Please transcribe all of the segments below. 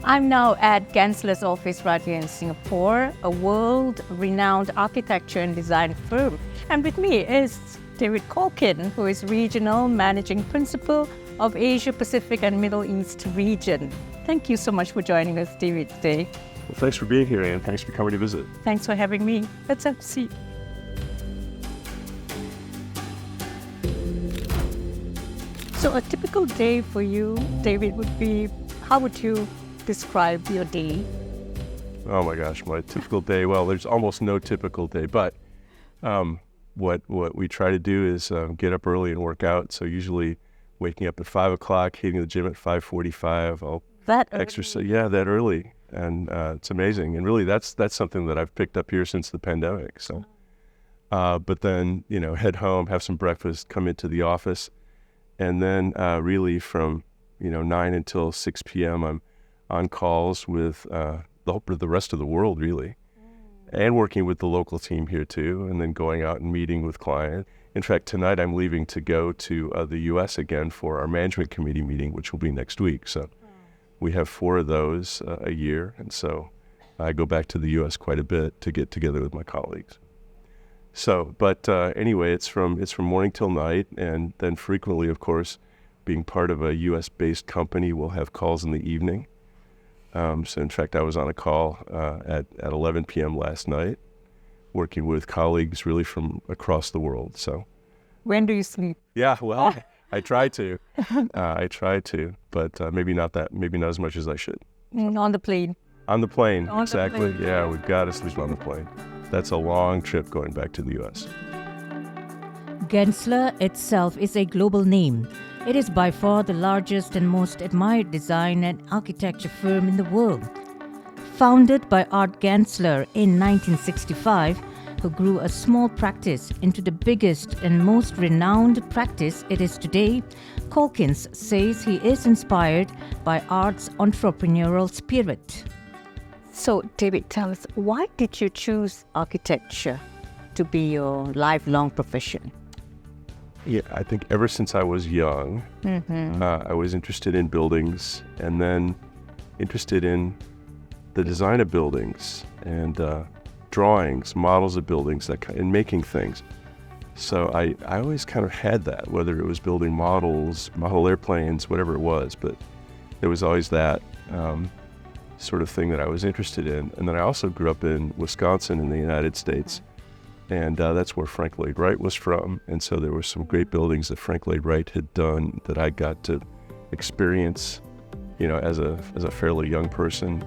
I'm now at Gensler's office right here in Singapore, a world-renowned architecture and design firm. And with me is David Calkins, who is Regional Managing Principal of Asia Pacific and Middle East region. Thank you so much for joining us, David, today. Well, thanks for being here, and thanks for coming to visit. Thanks for having me. Let's have a seat. So a typical day for you, David, would be, how would you describe your day? Oh my gosh, my typical day. Well, there's almost no typical day, but what we try to do is get up early and work out. So usually waking up at 5 o'clock, hitting the gym at 5:45. I'll exercise. Yeah, that early, and it's amazing. And really, that's something that I've picked up here since the pandemic. So, but then head home, have some breakfast, come into the office, and then really from 9 until 6 p.m. I'm on calls with the rest of the world, really, and working with the local team here too, and then going out and meeting with clients. In fact, tonight I'm leaving to go to the U.S. again for our management committee meeting, which will be next week. So we have 4 of those a year, and so I go back to the U.S. quite a bit to get together with my colleagues. So, but anyway, it's from morning till night, and then frequently, of course, being part of a U.S.-based company, we'll have calls in the evening. So in fact, I was on a call at 11 p.m. last night, working with colleagues really from across the world. So, when do you sleep? Yeah, well, I try to. But maybe not as much as I should. On the plane. On the plane, On exactly. the plane. Yeah, we've got to sleep on the plane. That's a long trip going back to the U.S. Gensler itself is a global name. It is by far the largest and most admired design and architecture firm in the world. Founded by Art Gensler in 1965, who grew a small practice into the biggest and most renowned practice it is today, Calkins says he is inspired by Art's entrepreneurial spirit. So, David, tell us, why did you choose architecture to be your lifelong profession? Yeah, I think ever since I was young, I was interested in buildings, and then interested in the design of buildings and drawings, models of buildings, and making things. So I always kind of had that, whether it was building model airplanes, whatever it was, but there was always that sort of thing that I was interested in. And then I also grew up in Wisconsin in the United States. And that's where Frank Lloyd Wright was from. And so there were some great buildings that Frank Lloyd Wright had done that I got to experience, as a fairly young person.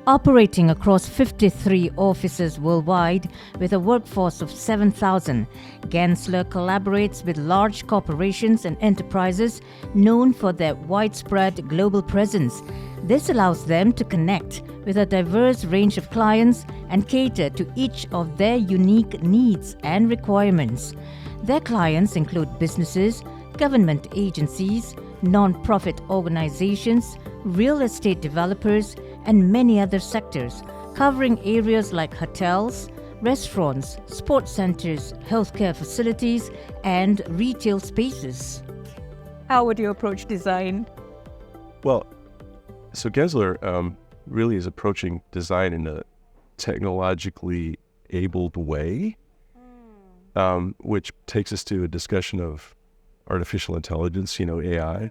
Operating across 53 offices worldwide with a workforce of 7,000, Gensler collaborates with large corporations and enterprises known for their widespread global presence. This allows them to connect with a diverse range of clients and cater to each of their unique needs and requirements. Their clients include businesses, government agencies, non-profit organizations, real estate developers, and many other sectors, covering areas like hotels, restaurants, sports centers, healthcare facilities, and retail spaces. How would you approach design? Well, so Gensler really is approaching design in a technologically abled way, which takes us to a discussion of artificial intelligence, AI.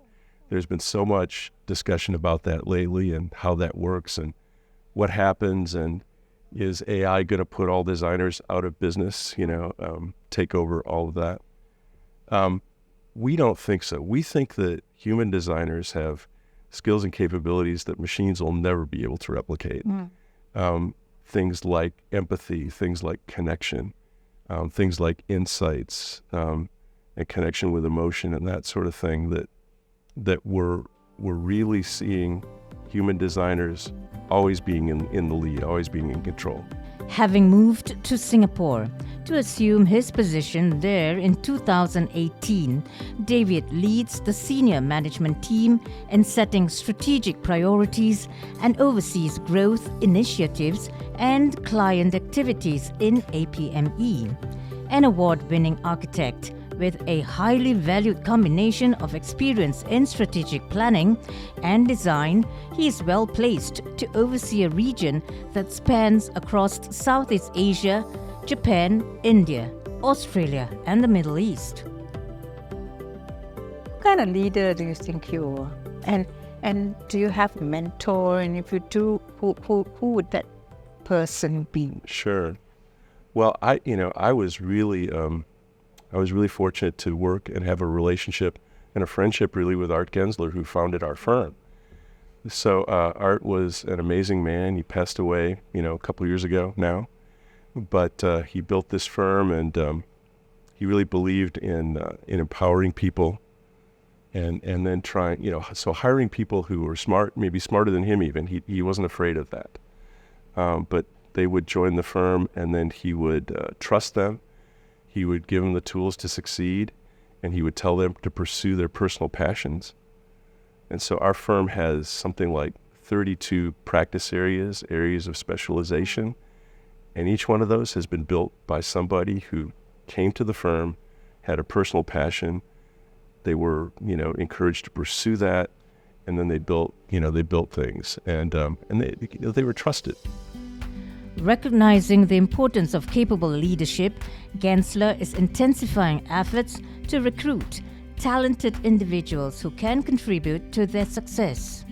There's been so much discussion about that lately and how that works and what happens, and is AI going to put all designers out of business, take over all of that? We don't think so. We think that human designers have skills and capabilities that machines will never be able to replicate. Things like empathy, things like connection, things like insights, and connection with emotion and that sort of thing that we're really seeing human designers always being in the lead, always being in control. Having moved to Singapore to assume his position there in 2018, David leads the senior management team in setting strategic priorities and oversees growth initiatives and client activities in APME. An award-winning architect With a highly valued combination of experience in strategic planning and design, he is well placed to oversee a region that spans across Southeast Asia, Japan, India, Australia, and the Middle East. What kind of leader do you think you are? And do you have a mentor? And if you do, who would that person be? Sure. Well, I was really fortunate to work and have a relationship and a friendship really with Art Gensler, who founded our firm. So Art was an amazing man. He passed away, a couple of years ago now, but he built this firm, and he really believed in empowering people, and then so hiring people who were smart, maybe smarter than him even. He wasn't afraid of that, but they would join the firm, and then he would trust them. He would give them the tools to succeed, and he would tell them to pursue their personal passions. And so our firm has something like 32 practice areas of specialization, and each one of those has been built by somebody who came to the firm, had a personal passion. They were, encouraged to pursue that, and then they built things, and they were trusted. Recognizing the importance of capable leadership, Gensler is intensifying efforts to recruit talented individuals who can contribute to their success.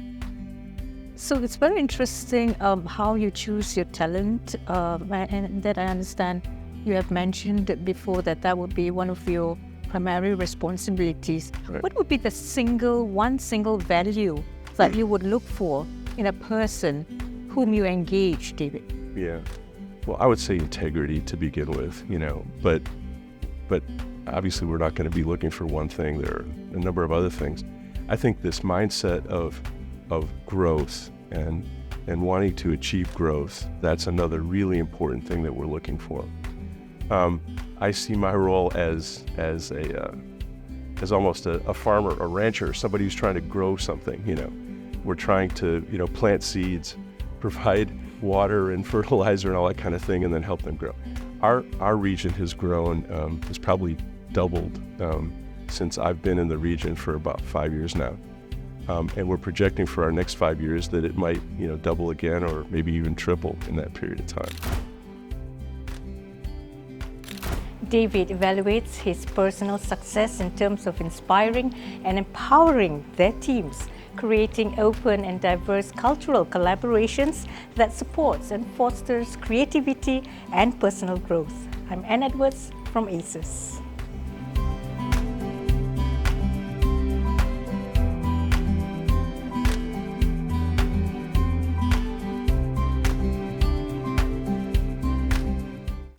So it's very interesting how you choose your talent, and that I understand you have mentioned before that would be one of your primary responsibilities. Right. What would be one single value that you would look for in a person whom you engage, David? Yeah. Well, I would say integrity to begin with, but obviously we're not going to be looking for one thing. There are a number of other things. I think this mindset of growth and wanting to achieve growth, that's another really important thing that we're looking for. I see my role as almost a farmer, a rancher, somebody who's trying to grow something. We're trying to plant seeds, provide water and fertilizer and all that kind of thing, and then help them grow. Our region has grown, has probably doubled since I've been in the region for about 5 years now. And we're projecting for our next 5 years that it might, double again or maybe even triple in that period of time. David evaluates his personal success in terms of inspiring and empowering their teams, creating open and diverse cultural collaborations that supports and fosters creativity and personal growth. I'm Ann Edwards from ACES.